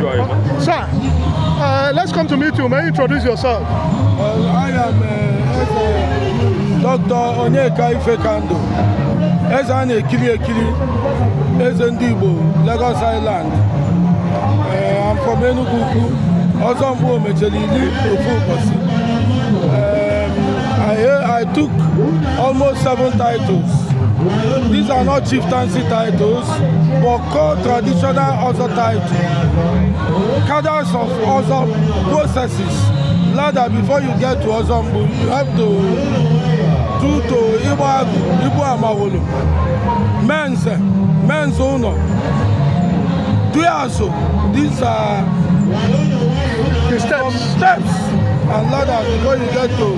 very much. Sir, let's come to meet you. May you introduce yourself? I am Dr. Onyeka Ifekandu. As an Ekiri, as an Igbo, Lagos Island. I'm from Enugu. Also, I'm I took almost 7 titles. These are not chieftaincy titles, but called traditional other titles. Cadres of other processes. Ladder, before you get to Ozombu, you have to do to Igbo Amawolo. Men's honor. These are The steps and ladder before you get to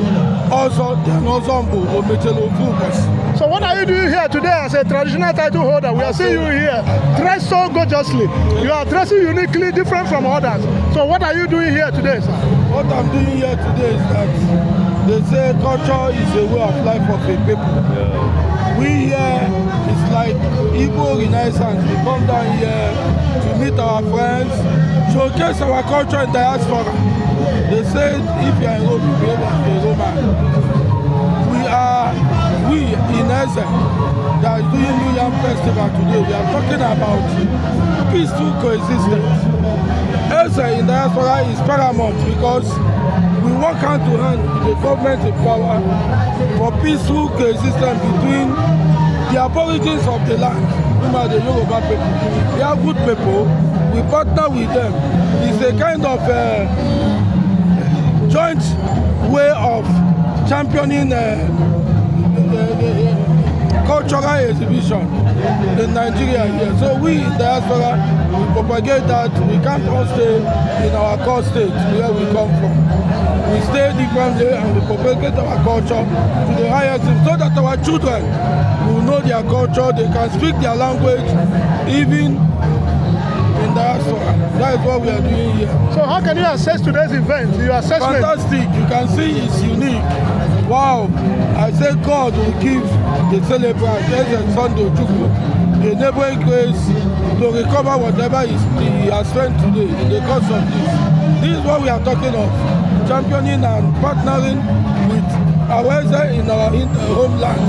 Ozombu or Mechelo Focus. So what are you doing here today as a traditional title holder? We are seeing you here dressed so gorgeously. You are dressing uniquely different from others. So what are you doing here today, sir? What I'm doing here today is that they say culture is a way of life of a people. Yeah. We here, it's like Igbo Renaissance. We come down here to meet our friends, showcase our culture in diaspora. They say if you are in Rome, you behave like a Roman. We in Eze that is doing New Yam Festival today, we are talking about peaceful coexistence. Eze in diaspora is paramount because we work hand to hand with the government in power for peaceful coexistence between the aborigines of the land, whom are the Yoruba people. They are good people. We partner with them. It's a kind of joint way of championing cultural exhibition in Nigeria here. So we in diaspora, we propagate that. We can't all stay in our core state where we come from. We stay differently and we propagate our culture to the highest so that our children will know their culture, they can speak their language, even in diaspora. That is what we are doing here. So how can you assess today's event? Your assessment? Fantastic. You can see it's unique. Wow. I say God will give the celebrant Sunday Ojukwu the neighboring grace to recover whatever he has spent today in the course of this. This is what we are talking of. Championing and partnering with our in our homeland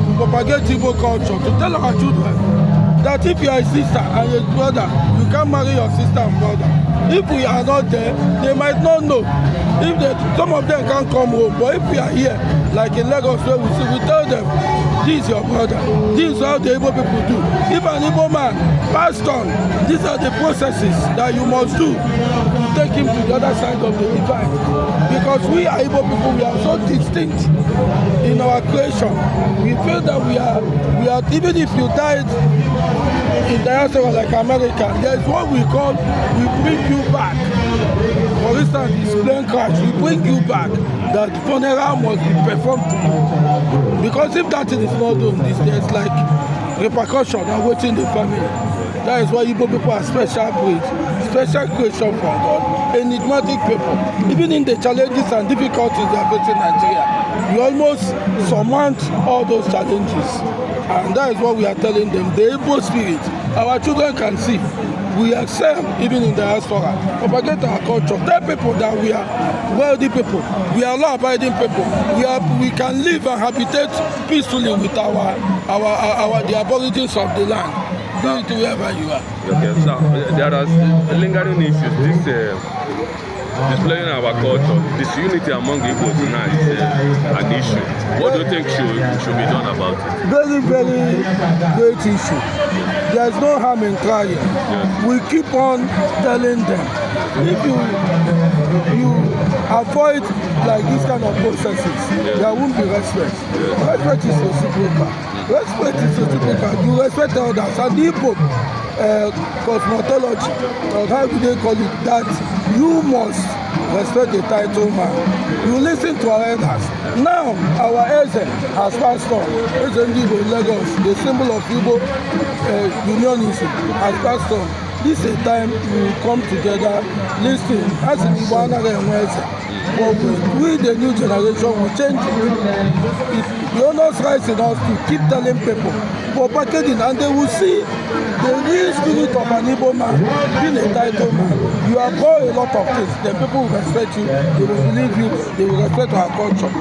to propagate Igbo culture, to tell our children that if you are a sister and a brother, you can marry your sister and brother. If we are not there, they might not know. If some of them can't come home, but if we are here, like in Lagos, where we tell them, this is your brother. This is how the Igbo people do. If an Igbo man passed on, these are the processes that you must do to take him to the other side of the divide. Because we are Igbo people, we are so distinct in our creation. We feel that we are even if you died in diaspora like America, there is what we call, we bring you back. For instance, this plane crash, we bring you back. That funeral must be performed to you. Because if that thing is not done, there's like repercussion awaiting the family. That is why Igbo people are special breed, special creation from God, enigmatic people. Even in the challenges and difficulties they are facing in Nigeria, we almost surmount all those challenges. And that is what we are telling them. The Igbo spirit, our children can see. We excel even in diaspora. Propagate our culture. Tell people that we are wealthy people. We are law-abiding people. We can live and habitate peacefully with the aborigines of the land. Do it wherever you are. Okay, so there are lingering issues. Displaying our culture, this unity among Igbos now is an issue. What do you think should be done about it? Very, very great issue. There is no harm in trying. Yes. We keep on telling them, if you avoid like this kind of processes, yes, there won't be respect. Yes. Respect is reciprocal. Respect is reciprocal. You respect others. And the Igbo cosmetology, or how do they call it, that you must respect the title man. You listen to our elders. Now, our Eze has passed on. Eze Igbo in Lagos, the symbol of Igbo unionism, has passed on. this is a time we will come together, listen, as in Igbo but we the new generation will change it. The onus rights in us to keep telling people for packaging, and they will see the real spirit of an Igbo man, being a title man. You have got a lot of things, then people will respect you, they will believe you, they will respect our culture.